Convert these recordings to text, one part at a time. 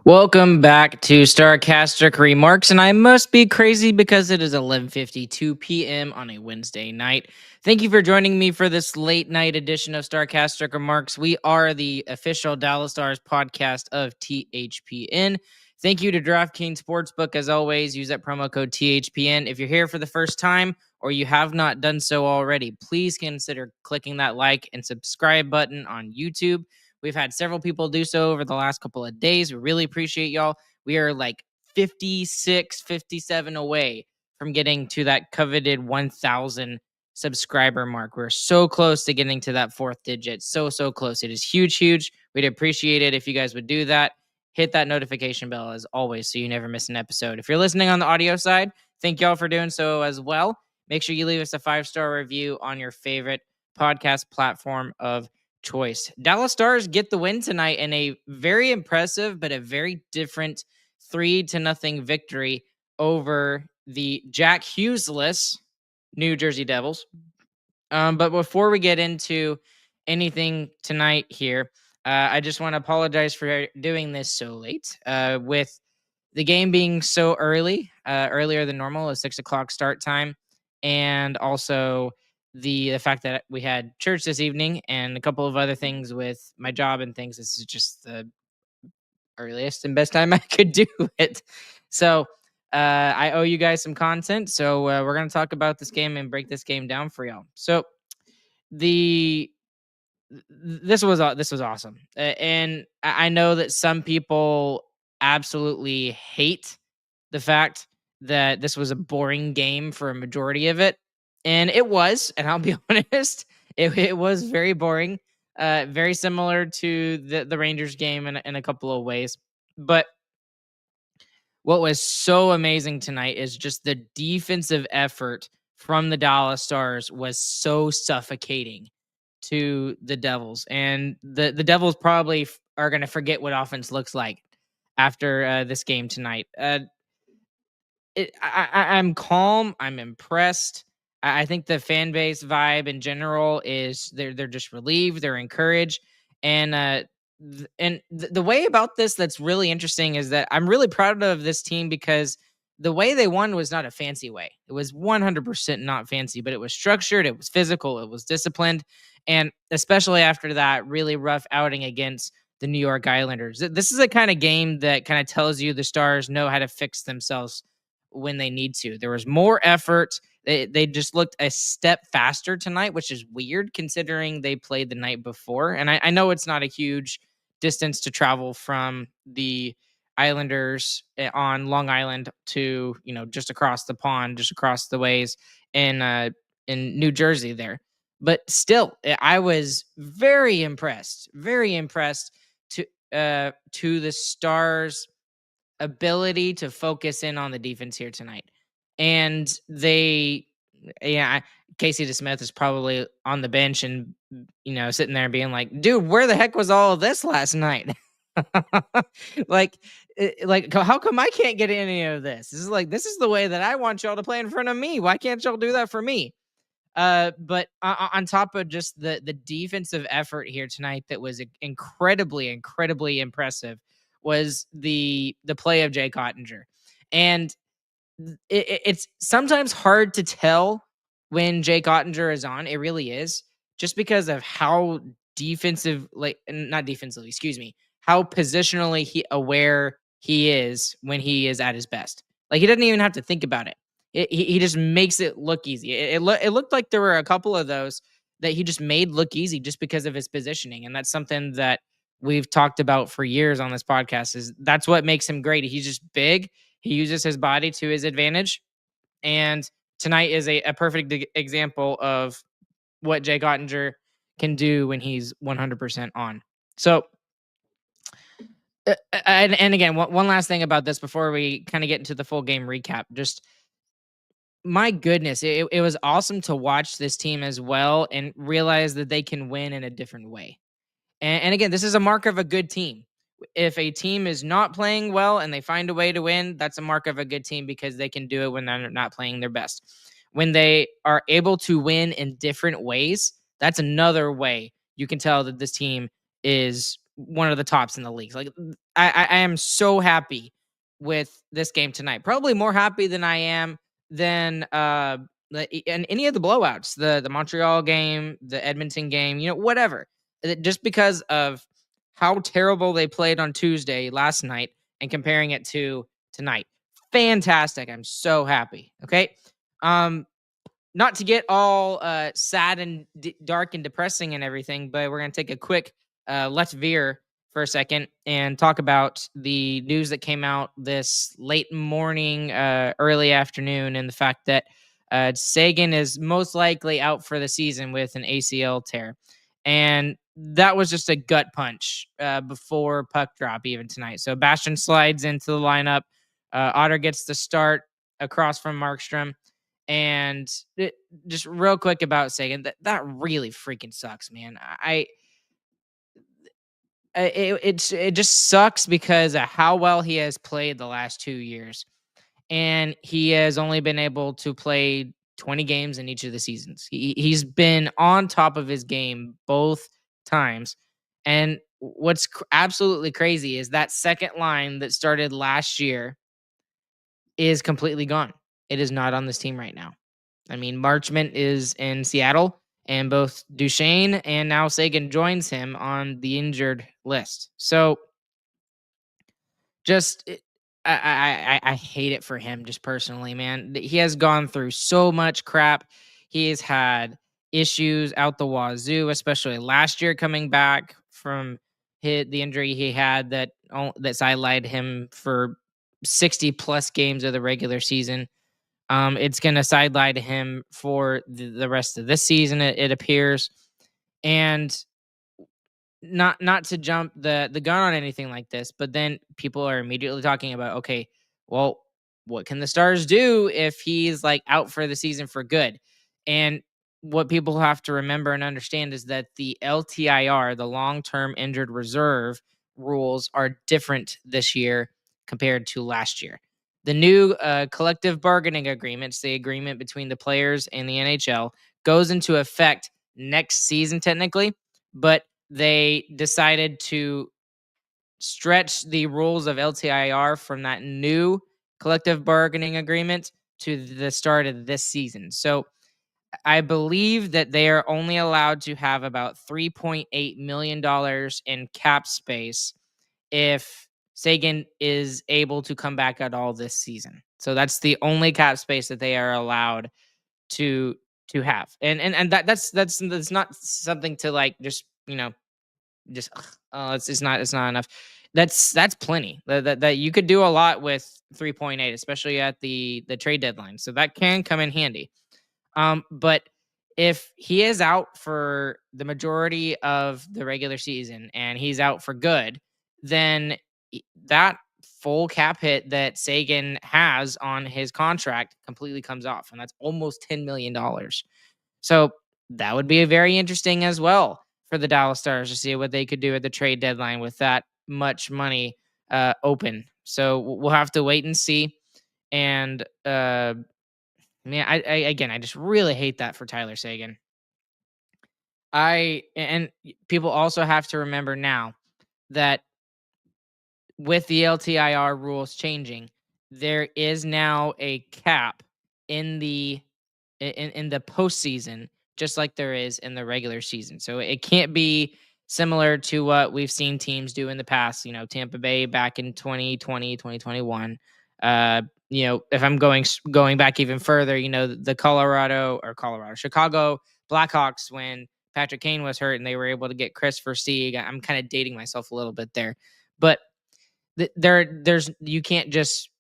Welcome back to Starcastic Remarks, and I must be crazy because it is 11:52 p.m. on a Wednesday night. Thank you for joining me for this late night edition of Starcastic Remarks. We are the official Dallas Stars podcast of THPN. Thank you to DraftKings Sportsbook as always. Use that promo code THPN. If you're here for the first time or you have not done so already, please consider clicking that like and subscribe button on YouTube. We've had several people do so over the last couple of days. We really appreciate y'all. We are like 56, 57 away from getting to that coveted 1,000 subscriber mark. We're so close to getting to that fourth digit. So close. It is huge, huge. We'd appreciate it if you guys would do that. Hit that notification bell as always so you never miss an episode. If you're listening on the audio side, thank y'all for doing so as well. Make sure you leave us a 5-star review on your favorite podcast platform of choice. Dallas Stars get the win tonight in a very impressive but a very different 3-0 victory over the Jack Hughes-less New Jersey Devils. But before we get into anything tonight here, I just want to apologize for doing this so late. With the game being so earlier than normal, a 6:00 start time, and also the fact that we had church this evening and a couple of other things with my job and things. This is just the earliest and best time I could do it. So I owe you guys some content. So we're gonna talk about this game and break this game down for y'all. So the this was awesome, and I know that some people absolutely hate the fact that this was a boring game for a majority of it, and it was. And I'll be honest, it was very boring, very similar to the Rangers game in a couple of ways. But what was so amazing tonight is just the defensive effort from the Dallas Stars was so suffocating to the Devils, and the Devils probably are going to forget what offense looks like after this game tonight. I'm calm. I'm impressed. I think the fan base vibe in general is they're just relieved. They're encouraged, and the way about this that's really interesting is that I'm really proud of this team because the way they won was not a fancy way. It was 100% not fancy, but it was structured. It was physical. It was disciplined, and especially after that really rough outing against the New York Islanders. This is a kind of game that kind of tells you the Stars know how to fix themselves when they need to. There was more effort. They just looked a step faster tonight, which is weird considering they played the night before. And I know it's not a huge distance to travel from the Islanders on Long Island to, just across the pond, just across the ways in New Jersey there. But still, I was very impressed to the Stars' ability to focus in on the defense here tonight. And Casey DeSmith is probably on the bench and, sitting there being like, dude, where the heck was all of this last night? like, how come I can't get any of this? This is the way that I want y'all to play in front of me. Why can't y'all do that for me? But on top of just the defensive effort here tonight that was incredibly impressive was the play of Jake Oettinger. And it's sometimes hard to tell when Jake Oettinger is on. It really is, just because of how not defensively, excuse me, how positionally aware he is when he is at his best. Like, he doesn't even have to think about it. He just makes it look easy. It looked like there were a couple of those that he just made look easy just because of his positioning. And that's something that we've talked about for years on this podcast, is that's what makes him great. He's just big. He uses his body to his advantage. And tonight is a perfect example of what Jake Oettinger can do when he's 100% on. So, and again, one last thing about this before we kind of get into the full game recap. Just, my goodness, it was awesome to watch this team as well and realize that they can win in a different way. And again, this is a mark of a good team. If a team is not playing well and they find a way to win, that's a mark of a good team because they can do it when they're not playing their best. When they are able to win in different ways, that's another way you can tell that this team is one of the tops in the league. Like I am so happy with this game tonight. Probably more happy than I am than and any of the blowouts, the Montreal game, the Edmonton game, whatever. Just because of how terrible they played on Tuesday last night and comparing it to tonight. Fantastic. I'm so happy. Okay. Um, Not to get all sad and dark and depressing and everything, but we're going to take a quick let's veer for a second and talk about the news that came out this late morning, early afternoon, and the fact that Seguin is most likely out for the season with an ACL tear. And that was just a gut punch before puck drop even tonight. So Bastian slides into the lineup. Otter gets the start across from Markstrom. And just real quick about Seguin, that really freaking sucks, man. It just sucks because of how well he has played the last 2 years, and he has only been able to play 20 games in each of the seasons. He's been on top of his game both times, and what's absolutely crazy is that second line that started last year is completely gone. It is not on this team right now. I mean, Marchment is in Seattle, and both Duchesne and now Seguin joins him on the injured list. So just I hate it for him just personally, man. He has gone through so much crap. He has had issues out the wazoo, especially last year coming back from the injury he had that sidelined him for 60 plus games of the regular season. It's going to sideline him for the rest of this season, it appears. And not to jump the gun on anything like this, but then people are immediately talking about, okay, well, what can the Stars do if he's like out for the season for good? And what people have to remember and understand is that the LTIR, the long-term injured reserve rules, are different this year compared to last year. The new collective bargaining agreements, the agreement between the players and the NHL, goes into effect next season technically, but they decided to stretch the rules of LTIR from that new collective bargaining agreement to the start of this season. So I believe that they are only allowed to have about $3.8 million in cap space if Seguin is able to come back at all this season. So that's the only cap space that they are allowed to have. And that's not something to like just, just it's not enough. That's plenty. That you could do a lot with 3.8, especially at the trade deadline. So that can come in handy. But if he is out for the majority of the regular season and he's out for good, then that full cap hit that Seguin has on his contract completely comes off, and that's almost $10 million. So that would be very interesting as well for the Dallas Stars to see what they could do at the trade deadline with that much money open. So we'll have to wait and see. And man, I just really hate that for Tyler Seguin. And people also have to remember now that with the LTIR rules changing, there is now a cap in the postseason, just like there is in the regular season. So it can't be similar to what we've seen teams do in the past. Tampa Bay back in 2020, 2021. If I'm going back even further, the Chicago Blackhawks when Patrick Kane was hurt and they were able to get Chris Versteeg. I'm kind of dating myself a little bit there, but there's you can't just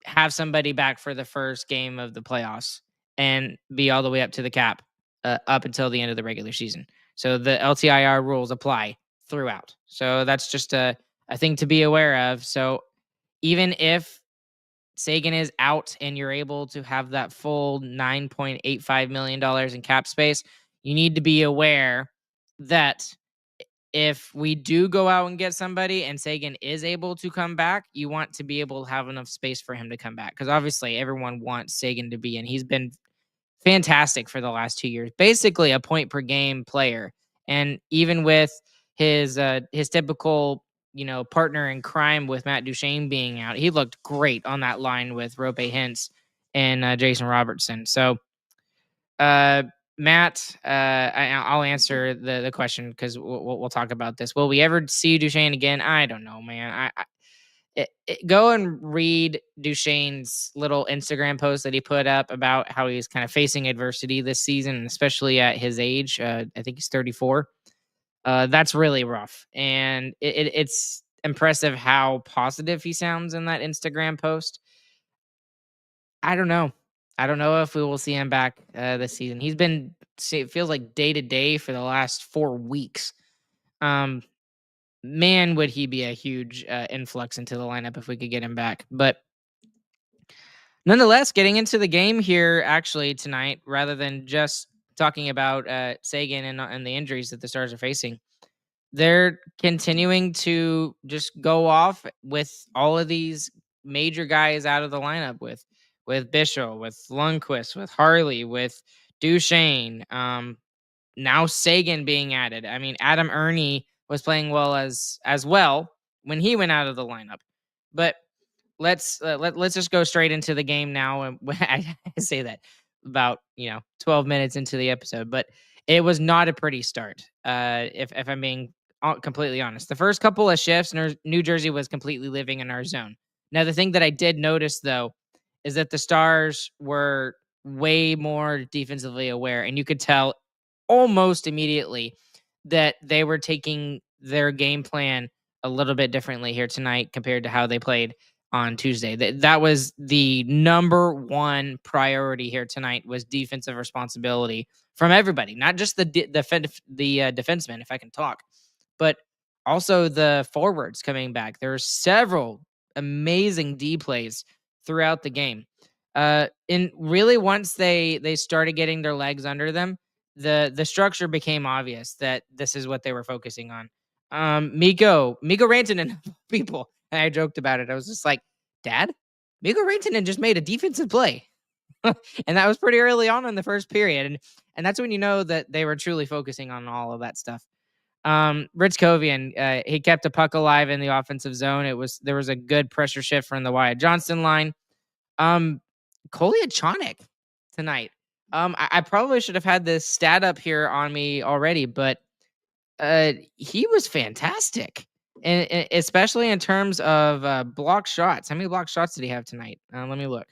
have somebody back for the first game of the playoffs and be all the way up to the cap up until the end of the regular season. So the LTIR rules apply throughout. So that's just a thing to be aware of. So even if Seguin is out and you're able to have that full $9.85 million in cap space, you need to be aware that if we do go out and get somebody and Seguin is able to come back, you want to be able to have enough space for him to come back. Because obviously everyone wants Seguin to be in. He's been fantastic for the last 2 years, basically a point per game player. And even with his typical, partner in crime with Matt Duchene being out. He looked great on that line with Rope Hintz and Jason Robertson. So, uh, Matt, I'll answer the question because we'll talk about this. Will we ever see Duchene again? I don't know, man. Go and read Duchene's little Instagram post that he put up about how he's kind of facing adversity this season, and especially at his age. I think he's 34. That's really rough, and it's impressive how positive he sounds in that Instagram post. I don't know. I don't know if we will see him back this season. He's been it feels like day to day for the last 4 weeks. Um, Man, would he be a huge influx into the lineup if we could get him back? But nonetheless, getting into the game here actually tonight, rather than just talking about Seguin and the injuries that the Stars are facing, they're continuing to just go off with all of these major guys out of the lineup with Bishop, with Lundqvist, with Harley, with Duchene. Now Seguin being added. I mean, Adam Ernie was playing well as well when he went out of the lineup. But let's just go straight into the game now. And I say that about 12 minutes into the episode, but it was not a pretty start. If I'm being completely honest, the first couple of shifts, New Jersey was completely living in our zone. Now, the thing that I did notice though is that the Stars were way more defensively aware, and you could tell almost immediately that they were taking their game plan a little bit differently here tonight compared to how they played on Tuesday. That was the number one priority here tonight, was defensive responsibility from everybody, not just the defensemen, if I can talk, but also the forwards coming back. There were several amazing D plays throughout the game. And really, once they started getting their legs under them, the structure became obvious that this is what they were focusing on. Miko Rantanen, people, and I joked about it. I was just like, Dad, Miko Rantanen just made a defensive play. And that was pretty early on in the first period. And that's when you know that they were truly focusing on all of that stuff. Rich Kovian, he kept a puck alive in the offensive zone. There was a good pressure shift from the Wyatt Johnston line. Kolyachonok tonight. I probably should have had this stat up here on me already, but he was fantastic, and especially in terms of block shots. How many block shots did he have tonight? Let me look.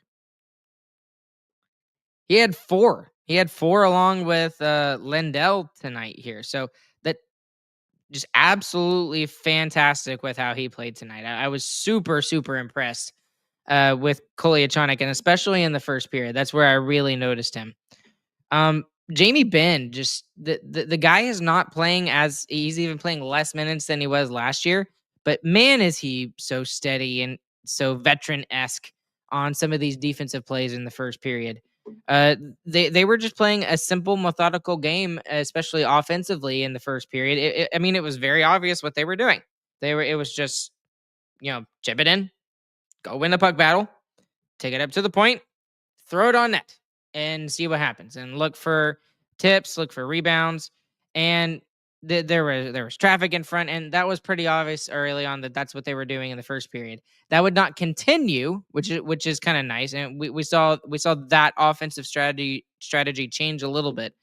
He had 4. He had 4 along with Lindell tonight here. So that just absolutely fantastic with how he played tonight. I was super, super impressed with Kolyachonok, and especially in the first period. That's where I really noticed him. Jamie Benn, just the guy is not playing as he's even playing less minutes than he was last year, but man, is he so steady and so veteran-esque on some of these defensive plays in the first period. Uh, they were just playing a simple, methodical game, especially offensively in the first period. I mean, it was very obvious what they were doing. It was just chip it in, go win the puck battle, take it up to the point, throw it on net, and see what happens. And look for tips, look for rebounds, and there was traffic in front, and that was pretty obvious early on that that's what they were doing in the first period. That would not continue, which is kind of nice, and we saw that offensive strategy change a little bit,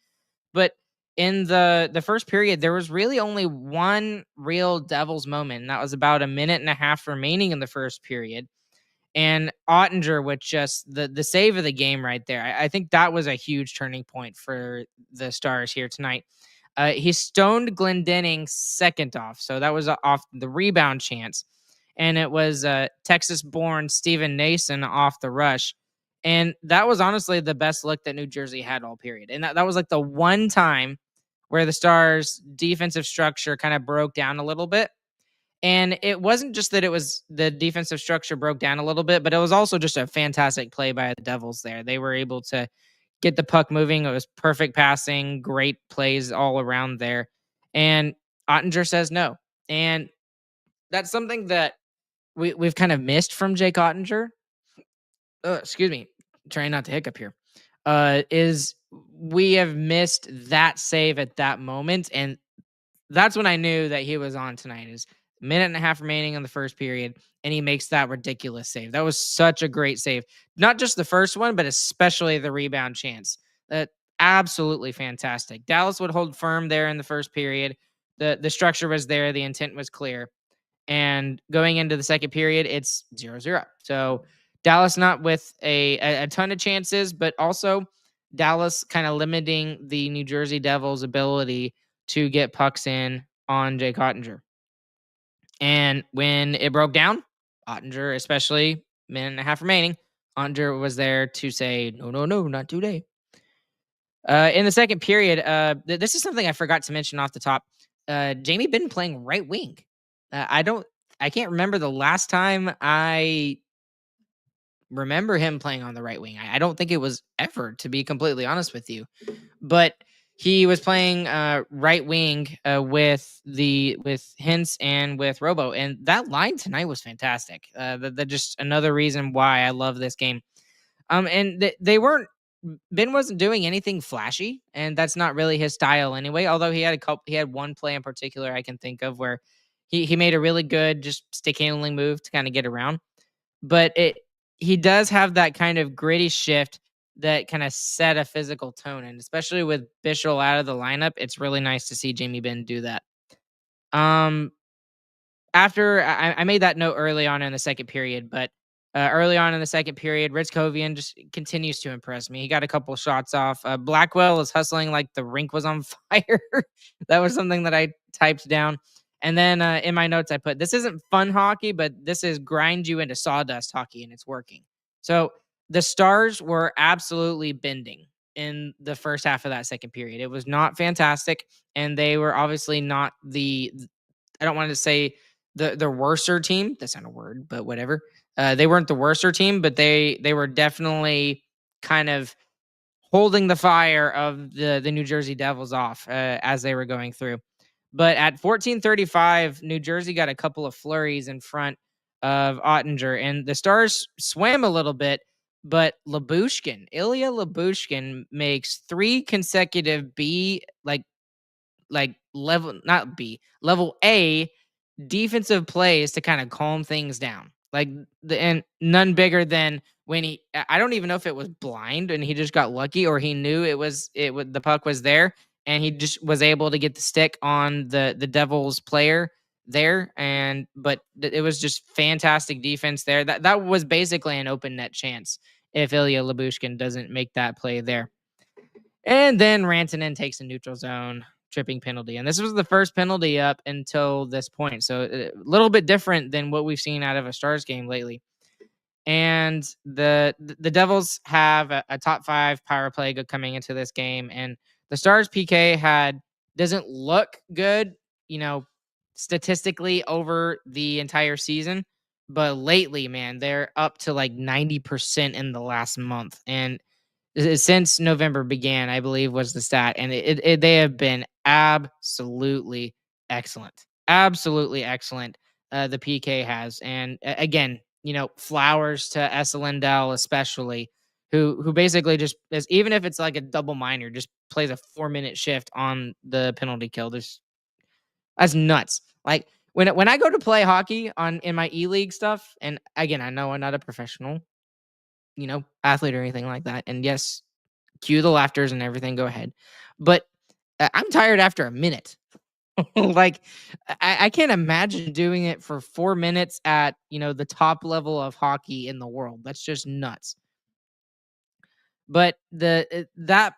but in the first period, there was really only one real Devils moment, and that was about a minute and a half remaining in the first period. And Oettinger with just the save of the game right there. I think that was a huge turning point for the Stars here tonight. He stoned Glendenning second off, so that was off the rebound chance. And it was Texas-born Steven Nason off the rush. And that was honestly the best look that New Jersey had all period. And that was like the one time where the Stars' defensive structure kind of broke down a little bit. And it wasn't just that it was the defensive structure broke down a little bit, but it was also just a fantastic play by the Devils there. They were able to get the puck moving. It was perfect passing, great plays all around there. And Oettinger says no. And that's something that we've kind of missed from Jake Oettinger. Excuse me, trying not to hiccup here. Is we have missed that save at that moment. And that's when I knew that he was on tonight. Is minute and a half remaining in the first period, and he makes that ridiculous save. That was such a great save. Not just the first one, but especially the rebound chance. Absolutely fantastic. Dallas would hold firm there in the first period. The structure was there, the intent was clear. And going into the second period, it's 0-0. So Dallas not with a ton of chances, but also Dallas kind of limiting the New Jersey Devils' ability to get pucks in on Jake Oettinger. And when it broke down, Oettinger, especially minute and a half remaining, Oettinger was there to say, no, no, no, not today. In the second period, this is something I forgot to mention off the top. Jamie Benn playing right wing. I can't remember the last time I remember him playing on the right wing. I don't think it was ever, to be completely honest with you. But he was playing right wing with Hintz and with Robo, and that line tonight was fantastic. That just another reason why I love this game. And they weren't. Ben wasn't doing anything flashy, and that's not really his style anyway. Although he had one play in particular I can think of where he made a really good just stick handling move to kind of get around. But he does have that kind of gritty shift that kind of set a physical tone, and especially with Bischel out of the lineup, it's really nice to see Jamie Benn do that. Um, After I made that note early on in the second period, but early on in the second period, Ritzkovian just continues to impress me. He got a couple shots off. Blackwell is hustling like the rink was on fire. That was something that I typed down. And then in my notes, I put, this isn't fun hockey, but this is grind you into sawdust hockey, and it's working. So the Stars were absolutely bending in the first half of that second period. It was not fantastic, and they were obviously not I don't want to say the worser team. That's not a word, but whatever. They weren't the worser team, but they were definitely kind of holding the fire of the New Jersey Devils off as they were going through. But at 14:35, New Jersey got a couple of flurries in front of Oettinger, and the Stars swam a little bit. But Ilya Labushkin makes 3 consecutive level, not B, level A defensive plays to kind of calm things down. And none bigger than when I don't even know if it was blind and he just got lucky, or he knew the puck was there and he just was able to get the stick on the Devils player there. But it was just fantastic defense there. That was basically an open net chance if Ilya Labushkin doesn't make that play there. And then Rantanen takes a neutral zone tripping penalty. And this was the first penalty up until this point. So a little bit different than what we've seen out of a Stars game lately. And the Devils have a top 5 power play coming into this game. And the Stars PK doesn't look good, statistically over the entire season. But lately, man, they're up to like 90% in the last month. And since November began, I believe was the stat, and they have been absolutely excellent, absolutely excellent. The PK has, and again, flowers to Essa Lindell especially, who basically just even if it's like a double minor, just plays a 4-minute shift on the penalty kill. That's nuts. Like when I go to play hockey in my E-League stuff, and again, I know I'm not a professional, athlete or anything like that. And yes, cue the laughters and everything. Go ahead. But I'm tired after a minute. Like I can't imagine doing it for 4 minutes at, the top level of hockey in the world. That's just nuts. But that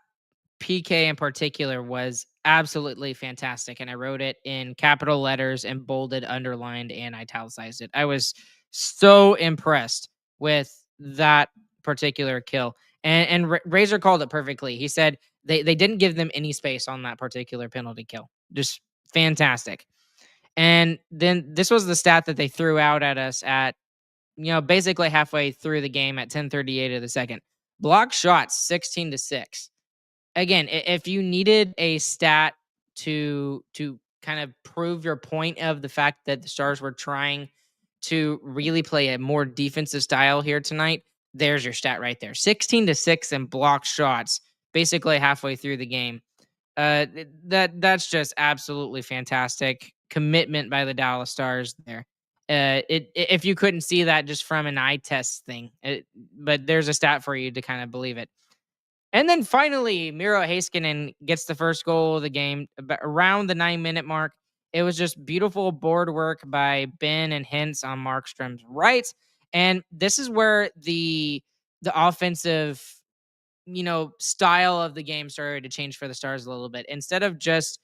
PK in particular was absolutely fantastic. And I wrote it in capital letters and bolded, underlined, and italicized it. I was so impressed with that particular kill. And Razor called it perfectly. He said they didn't give them any space on that particular penalty kill. Just fantastic. And then this was the stat that they threw out at us at, basically halfway through the game at 10:38 of the second. Block shots 16-6. Again, if you needed a stat to kind of prove your point of the fact that the Stars were trying to really play a more defensive style here tonight, there's your stat right there. 16-6 in block shots, basically halfway through the game. That's just absolutely fantastic commitment by the Dallas Stars there. If you couldn't see that just from an eye test thing, but there's a stat for you to kind of believe it. And then finally, Miro Heiskanen gets the first goal of the game around the 9-minute mark. It was just beautiful board work by Ben and Hintz on Markstrom's right. And this is where the offensive, style of the game started to change for the Stars a little bit. Instead of just,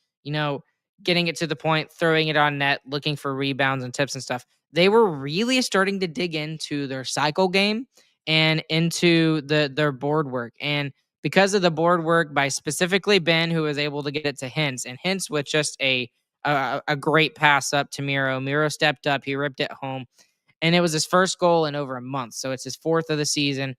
getting it to the point, throwing it on net, looking for rebounds and tips and stuff, they were really starting to dig into their cycle game and into their board work. And because of the board work by specifically Ben, who was able to get it to Hintz, and Hintz with just a great pass up to Miro. Miro stepped up, he ripped it home, and it was his first goal in over a month. So it's his fourth of the season.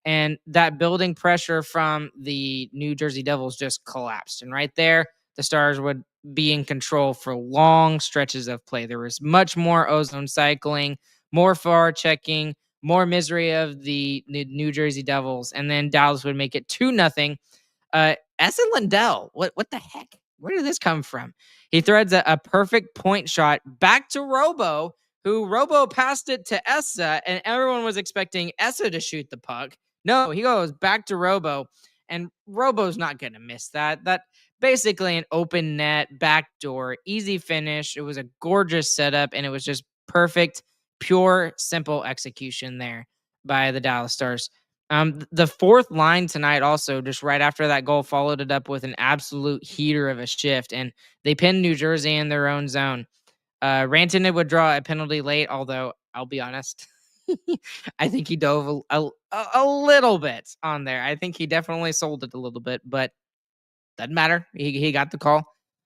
And that building pressure from the New Jersey Devils just collapsed. And right there, the Stars would be in control for long stretches of play. There was much more ozone cycling, more forward checking, more misery of the New Jersey Devils. And then Dallas would make it 2-0. Essen Lindell, what the heck? Where did this come from? He threads a perfect point shot back to Robo, who Robo passed it to Essa, and everyone was expecting Essa to shoot the puck. No, he goes back to Robo, and Robo's not going to miss that. That basically an open net, backdoor, easy finish. It was a gorgeous setup, and it was just perfect, pure, simple execution there by the Dallas Stars. The fourth line tonight also, just right after that goal, followed it up with an absolute heater of a shift, and they pinned New Jersey in their own zone. Rantanen would draw a penalty late, although I'll be honest, I think he dove a little bit on there. I think he definitely sold it a little bit, but doesn't matter. He got the call.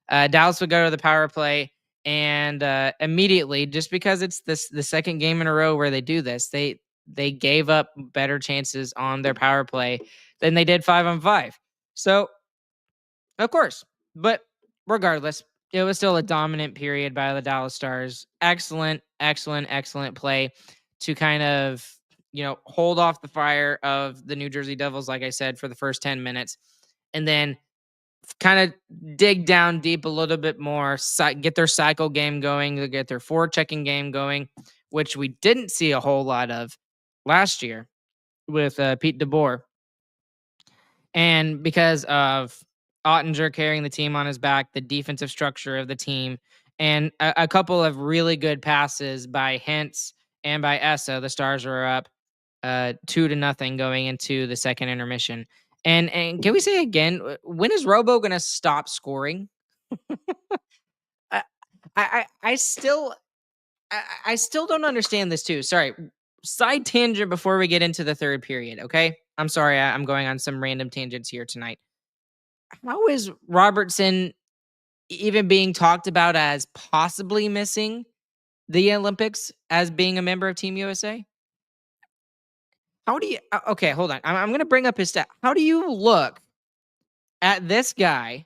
Dallas would go to the power play, and immediately, just because it's the second game in a row where they do this, they gave up better chances on their power play than they did 5-on-5. So, of course, but regardless, it was still a dominant period by the Dallas Stars. Excellent, excellent, excellent play to kind of, hold off the fire of the New Jersey Devils, like I said, for the first 10 minutes. And then kind of dig down deep a little bit more, get their cycle game going, get their forward checking game going, which we didn't see a whole lot of last year with Pete DeBoer. And because of Oettinger carrying the team on his back, the defensive structure of the team, and a couple of really good passes by Hintz and by Essa, the Stars were up 2-0 going into the second intermission. And can we say again, when is Robo going to stop scoring? I, I still I still don't understand this too. Sorry, side tangent before we get into the third period. Okay, I'm sorry, I'm going on some random tangents here tonight. How is Robertson even being talked about as possibly missing the Olympics as being a member of Team USA? How do you? Okay, hold on. I'm going to bring up his stat. How do you look at this guy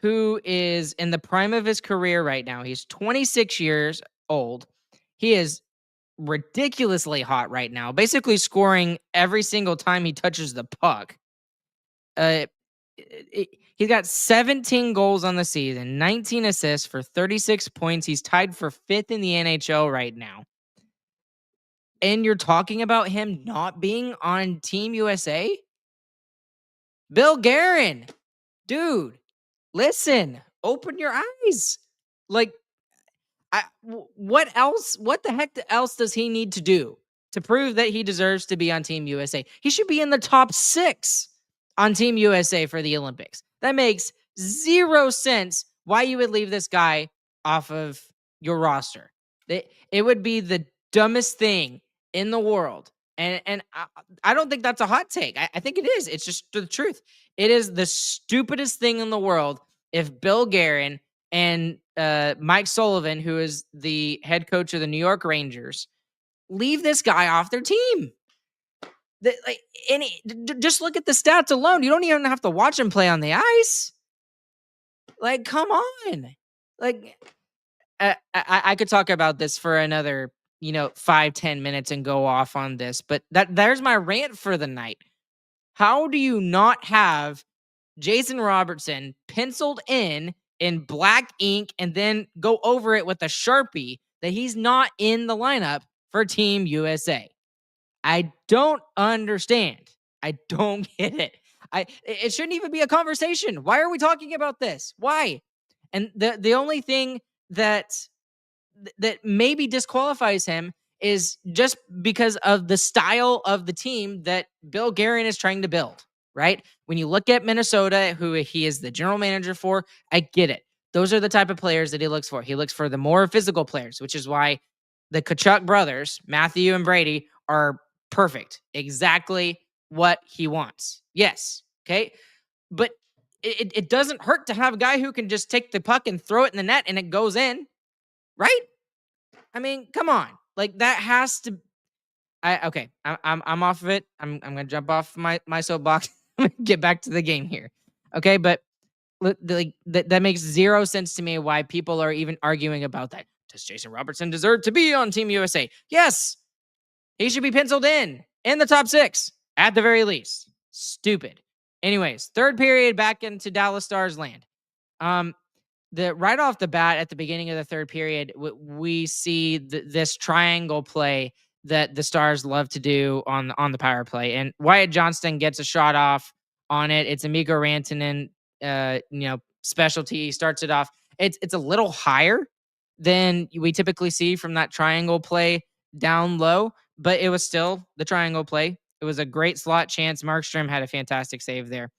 who is in the prime of his career right now? He's 26 years old. He is ridiculously hot right now, basically scoring every single time he touches the puck. He's got 17 goals on the season, 19 assists for 36 points. He's tied for 5th in the NHL right now. And you're talking about him not being on Team USA? Bill Guerin, dude, listen, open your eyes. Like, what else? What the heck else does he need to do to prove that he deserves to be on Team USA? He should be in the top 6 on Team USA for the Olympics. That makes 0 sense why you would leave this guy off of your roster. It would be the dumbest thing in the world. And I don't think that's a hot take. I think it is. It's just the truth. It is the stupidest thing in the world if Bill Guerin and Mike Sullivan, who is the head coach of the New York Rangers, leave this guy off their team. Just look at the stats alone. You don't even have to watch him play on the ice. Like, come on. Like, I could talk about this for another, 5-10 minutes and go off on this, but there's my rant for the night. How do you not have Jason Robertson penciled in black ink and then go over it with a Sharpie that he's not in the lineup for Team USA. I don't understand. I don't get it. It shouldn't even be a conversation. Why are we talking about this? Why? And the only thing that maybe disqualifies him is just because of the style of the team that Bill Guerin is trying to build, right? When you look at Minnesota, who he is the general manager for, I get it. Those are the type of players that he looks for. He looks for the more physical players, which is why the Kachuk brothers, Matthew and Brady, are perfect. Exactly what he wants. Yes. Okay. But it doesn't hurt to have a guy who can just take the puck and throw it in the net and it goes in, right? I mean, come on. Like that has to okay. I'm off of it. I'm gonna jump off my soapbox. Get back to the game here. Okay, but like that makes zero sense to me why people are even arguing about that. Does Jason Robertson deserve to be on Team USA? Yes. He should be penciled in the top 6 at the very least. Stupid. Anyways, third period back into Dallas Stars land. The right off the bat at the beginning of the third period, we see this triangle play that the Stars love to do on the power play, and Wyatt Johnston gets a shot off on it. It's a Mikko Rantanen, specialty. He starts it off. It's a little higher than we typically see from that triangle play down low, but it was still the triangle play. It was a great slot chance. Markstrom had a fantastic save there.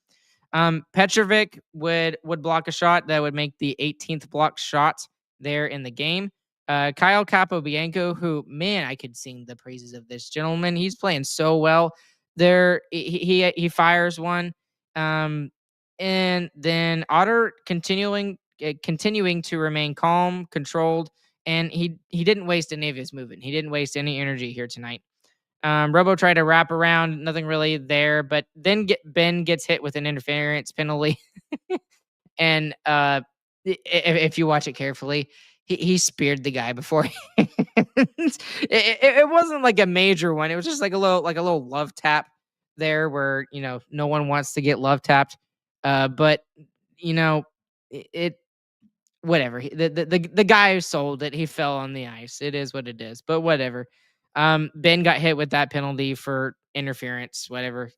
Petrovic would block a shot that would make the 18th blocked shot there in the game. Kyle Capobianco, who, man, I could sing the praises of this gentleman. He's playing so well. There, he fires one, and then Otter continuing to remain calm, controlled, and he didn't waste any of his movement. He didn't waste any energy here tonight. Robo tried to wrap around, nothing really there, but then Ben gets hit with an interference penalty. And if you watch it carefully, he speared the guy before. It wasn't like a major one. It was just like a little love tap there where, no one wants to get love tapped. But it whatever. The guy who sold it, he fell on the ice. It is what it is. But whatever. Ben got hit with that penalty for interference. Whatever.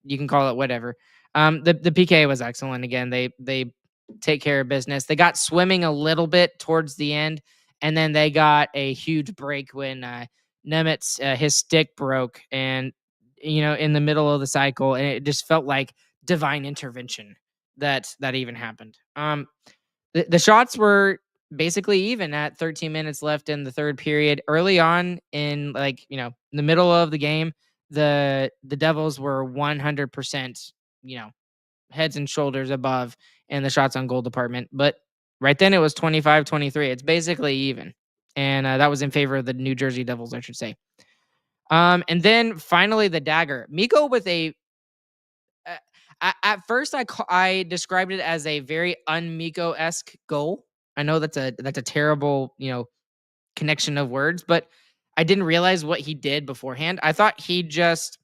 You can call it whatever. The PK was excellent. Again, they take care of business. They got swimming a little bit towards the end, and then they got a huge break when Nemitz his stick broke, and in the middle of the cycle, and it just felt like divine intervention that even happened. The shots were basically even at 13 minutes left in the third period. Early on in the middle of the game, the Devils were 100%, heads and shoulders above in the shots on goal department. But right then it was 25-23. It's basically even. And that was in favor of the New Jersey Devils, I should say. And then finally the dagger. Mikko with a at first, I described it as a very un-Mikko-esque goal. I know that's a terrible, connection of words, but I didn't realize what he did beforehand. I thought he just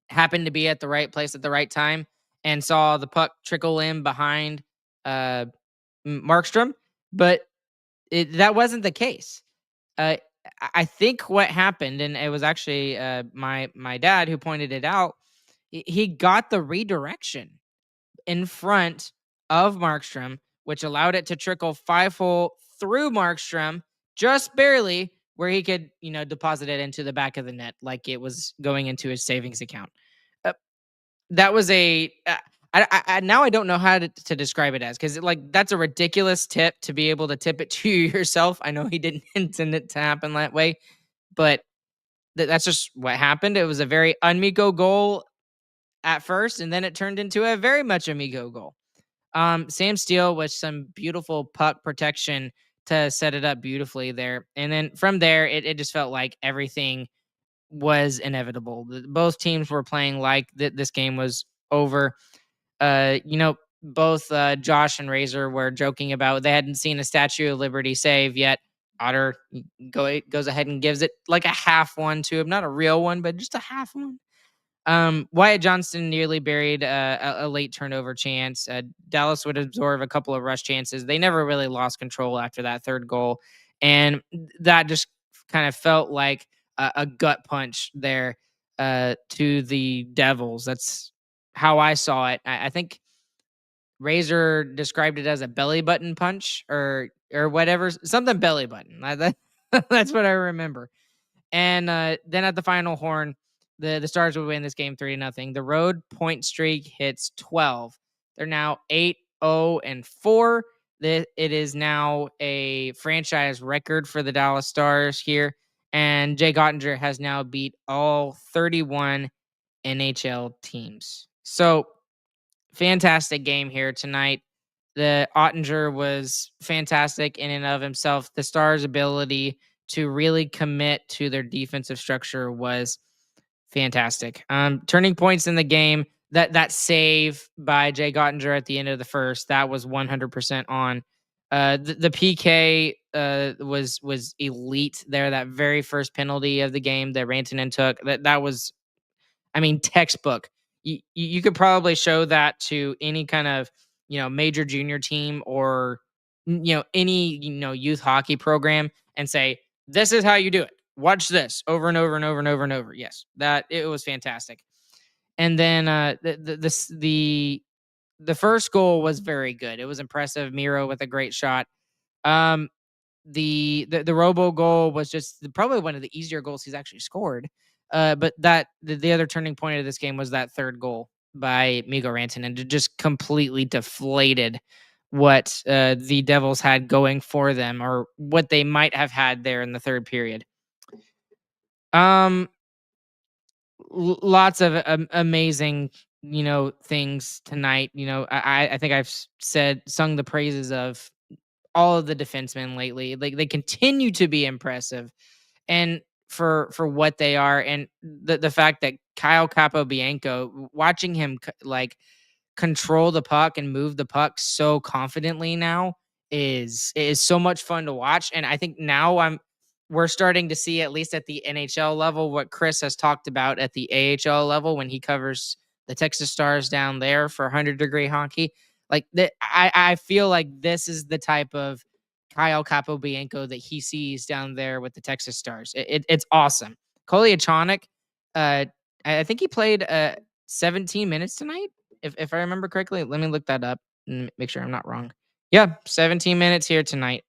happened to be at the right place at the right time and saw the puck trickle in behind Markstrom, but that wasn't the case. I think what happened, and it was actually my dad who pointed it out. He got the redirection in front of Markstrom, which allowed it to trickle 5-hole through Markstrom, just barely, where he could, deposit it into the back of the net like it was going into his savings account. That was a. I now I don't know how to describe it as, because that's a ridiculous tip to be able to tip it to yourself. I know he didn't intend it to happen that way, but that's just what happened. It was a very un-Mikko goal at first, and then it turned into a very much a Mikko goal. Sam Steele with some beautiful puck protection to set it up beautifully there. And then from there, it just felt like everything was inevitable. Both teams were playing like this game was over. Both Josh and Razor were joking about they hadn't seen a Statue of Liberty save yet. Otter goes ahead and gives it like a half one to him. Not a real one, but just a half one. Wyatt Johnston nearly buried a late turnover chance. Dallas would absorb a couple of rush chances. They never really lost control after that third goal, and that just kind of felt like a gut punch there to the Devils. That's how I saw it. I think Razor described it as a belly button punch or whatever, something belly button. That's what I remember. And then at the final horn, the Stars would win this game 3-0. The road point streak hits 12. They're now 8-0-4. It is now a franchise record for the Dallas Stars here. And Jake Oettinger has now beat all 31 NHL teams. So fantastic game here tonight. The Ottinger was fantastic in and of himself. The Stars' ability to really commit to their defensive structure was fantastic. Turning points in the game, that save by Jay Ottinger at the end of the first, that was 100% on. The PK was elite there. That very first penalty of the game that Rantanen took, that was, I mean, textbook. You could probably show that to any kind of, major junior team or, any, youth hockey program and say, this is how you do it. Watch this over and over and over and over and over. Yes, that it was fantastic. And then the first goal was very good. It was impressive. Miro with a great shot. Um, the robo goal was just probably one of the easier goals he's actually scored. But the other turning point of this game was that third goal by Miro Rantanen, and it just completely deflated what the Devils had going for them, or what they might have had there in the third period. Um, Lots of amazing, things tonight. I think I've sung the praises of all of the defensemen lately. Like, they continue to be impressive, and for what they are, and the fact that Kyle Capobianco, watching him like control the puck and move the puck so confidently now is so much fun to watch. And I think now we're starting to see, at least at the NHL level, what Chris has talked about at the AHL level when he covers the Texas Stars down there for 100-degree hockey. Like, I feel like this is the type of Kyle Capobianco that he sees down there with the Texas Stars. It's awesome. Kolyachonok, I think he played 17 minutes tonight, if I remember correctly. Let me look that up and make sure I'm not wrong. Yeah, 17 minutes here tonight.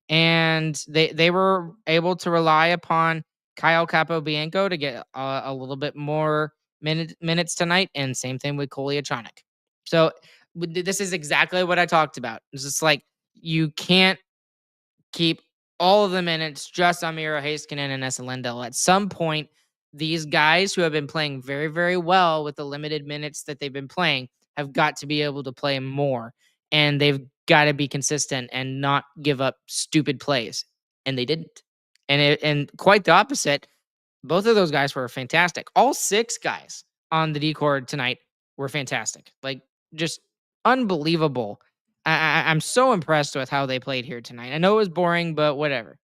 And they were able to rely upon Kyle Capobianco to get a little bit more minutes tonight, and same thing with Kolyachonok. So this is exactly what I talked about. It's just like, you can't keep all of the minutes just on Miro Heiskanen and Esa Lindell. At some point, these guys who have been playing very, very well with the limited minutes that they've been playing have got to be able to play more, and they've got to be consistent and not give up stupid plays. And they didn't. And quite the opposite. Both of those guys were fantastic. All six guys on the D-Cord tonight were fantastic. Like, just unbelievable. I'm so impressed with how they played here tonight. I know it was boring, but whatever.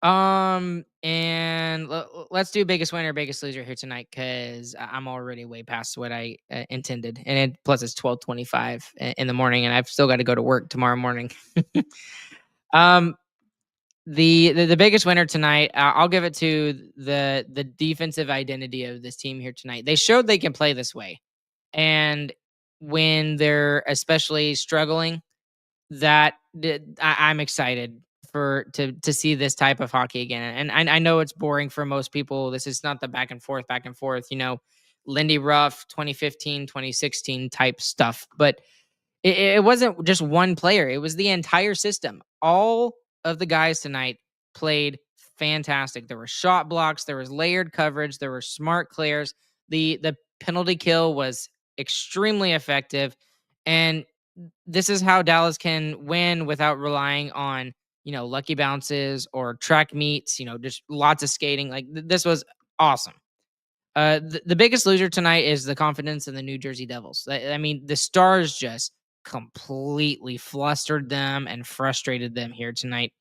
And let's do biggest winner, biggest loser here tonight, because I'm already way past what I intended, and plus it's 12:25 in the morning, and I've still got to go to work tomorrow morning. um, the biggest winner tonight, I'll give it to the defensive identity of this team here tonight. They showed they can play this way, and when they're especially struggling, I'm excited to see this type of hockey again. And I know it's boring for most people. This is not the back and forth, Lindy Ruff 2015, 2016 type stuff. But it wasn't just one player. It was the entire system. All of the guys tonight played fantastic. There were shot blocks, there was layered coverage, there were smart clears. The penalty kill was extremely effective. And this is how Dallas can win without relying on, lucky bounces or track meets, just lots of skating. Like, this was awesome. The biggest loser tonight is the confidence in the New Jersey Devils. I mean, the Stars just completely flustered them and frustrated them here tonight.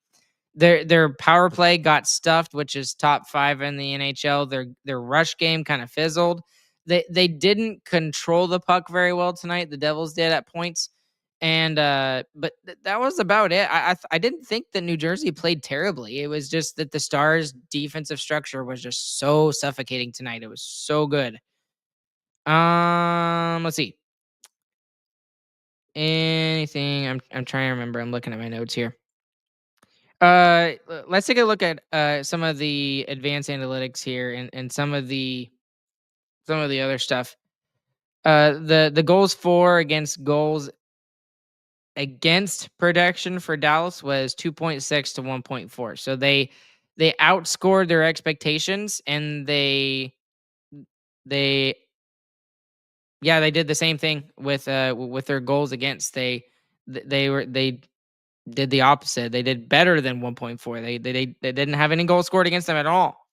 Their power play got stuffed, which is top 5 in the NHL. Their rush game kind of fizzled. They didn't control the puck very well tonight. The Devils did at points, and but that was about it. I didn't think that New Jersey played terribly. It was just that the Stars' defensive structure was just so suffocating tonight. It was so good. Let's see. Anything? I'm trying to remember. I'm looking at my notes here. Let's take a look at some of the advanced analytics here and some of the other stuff. The goals for against goals against production for Dallas was 2.6 to 1.4. So they outscored their expectations, and they yeah, they did the same thing with their goals against. They did the opposite. They did better than 1.4. They didn't have any goals scored against them at all.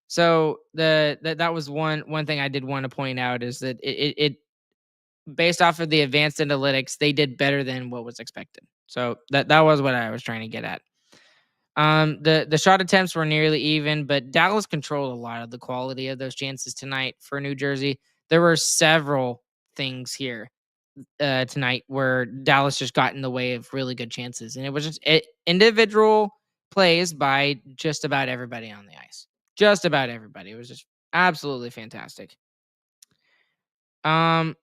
So that was one thing I did want to point out, is that it based off of the advanced analytics, they did better than what was expected. So that was what I was trying to get at. The shot attempts were nearly even, but Dallas controlled a lot of the quality of those chances tonight for New Jersey. There were several things here tonight where Dallas just got in the way of really good chances, and it was just individual plays by just about everybody on the ice. Just about everybody. It was just absolutely fantastic. Um,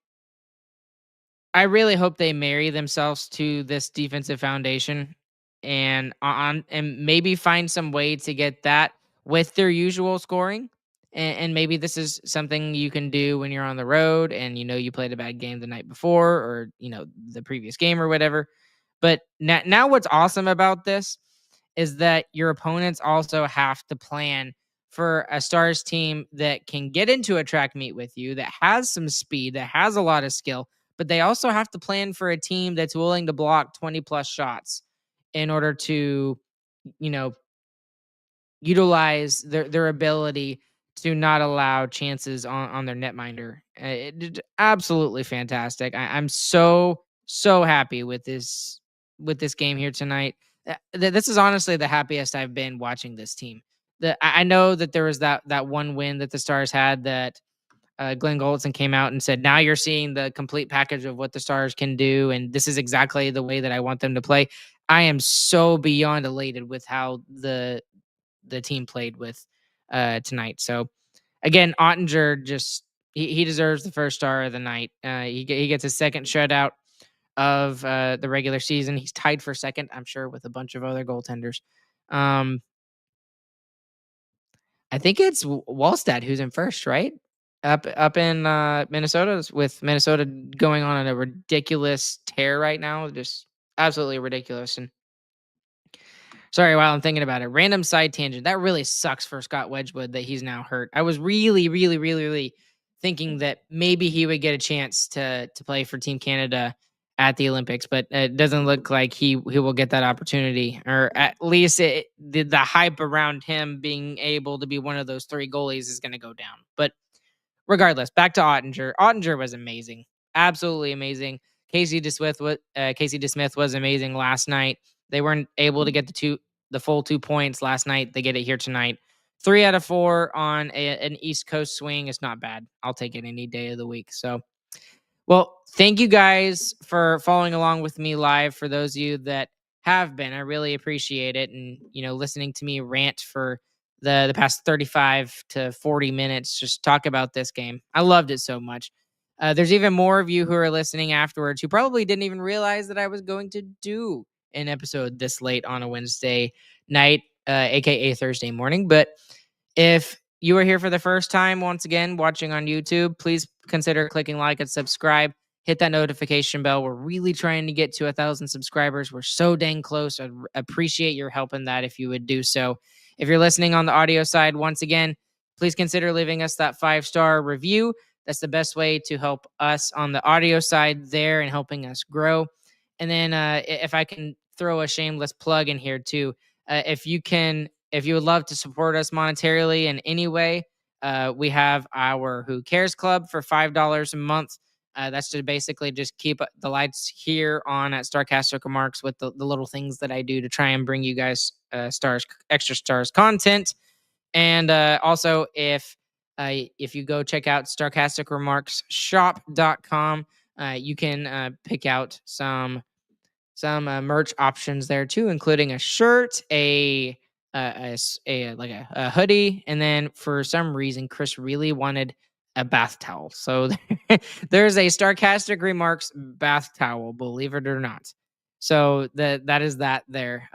I really hope they marry themselves to this defensive foundation and maybe find some way to get that with their usual scoring. And maybe this is something you can do when you're on the road and you played a bad game the night before, or the previous game or whatever. But now what's awesome about this is that your opponents also have to plan for a Stars team that can get into a track meet with you, that has some speed, that has a lot of skill, but they also have to plan for a team that's willing to block 20 plus shots in order to, you know, utilize their ability to not allow chances on their netminder. Absolutely fantastic. I'm so happy with this game here tonight. This is honestly the happiest I've been watching this team. I know that there was that one win that the Stars had that Glenn Goldson came out and said, "Now you're seeing the complete package of what the Stars can do, and this is exactly the way that I want them to play." I am so beyond elated with how the team played with tonight. So again, Ottinger just he deserves the first star of the night. He gets his second shutout of the regular season. He's tied for second, I'm sure, with a bunch of other goaltenders. Um, I think it's Wallstad who's in first, right? Up in Minnesota, with Minnesota going on a ridiculous tear right now, just absolutely ridiculous. And sorry, while I'm thinking about it, random side tangent. That really sucks for Scott Wedgwood that he's now hurt. I was really thinking that maybe he would get a chance to play for Team Canada at the Olympics, but it doesn't look like he will get that opportunity, or at least the hype around him being able to be one of those 3 goalies is going to go down. But regardless, back to Ottinger. Ottinger was amazing, absolutely amazing. Casey DeSmith was amazing last night. They weren't able to get the full 2 points last night. They get it here tonight. 3 out of 4 on an East Coast swing is not bad. I'll take it any day of the week. So, well, thank you guys for following along with me live. For those of you that have been, I really appreciate it. And, listening to me rant for the past 35 to 40 minutes, just talk about this game. I loved it so much. There's even more of you who are listening afterwards who probably didn't even realize that I was going to do an episode this late on a Wednesday night, aka Thursday morning. But if you are here for the first time, once again, watching on YouTube, please consider clicking like and subscribe. Hit that notification bell. We're really trying to get to 1,000 subscribers. We're so dang close. I'd appreciate your help in that if you would do so. If you're listening on the audio side, once again, please consider leaving us that 5-star review. That's the best way to help us on the audio side there and helping us grow. And then if I can throw a shameless plug in here too, if you would love to support us monetarily in any way, we have our Who Cares Club for $5 a month. That's to basically just keep the lights here on at Starcaster Remarks with the little things that I do to try and bring you guys extra stars content. And also, if you go check out sarcasticremarksshop.com, you can pick out some merch options there too, including a shirt, a hoodie, and then for some reason Chris really wanted a bath towel. So there's a Starcastic Remarks bath towel, believe it or not. So that is that there.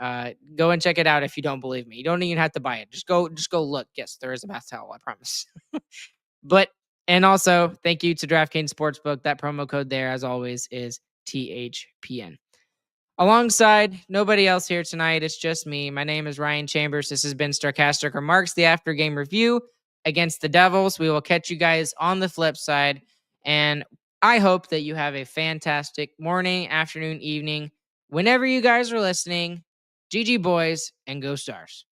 Go and check it out if you don't believe me. You don't even have to buy it. Just go look. Yes, there is a bath towel, I promise. But and also thank you to DraftKings Sportsbook. That promo code there, as always, is THPN. Alongside nobody else here tonight, it's just me. My name is Ryan Chambers. This has been Starcastic Remarks, the after game review against the Devils. We will catch you guys on the flip side. And I hope that you have a fantastic morning, afternoon, evening, whenever you guys are listening. GG boys and go Stars.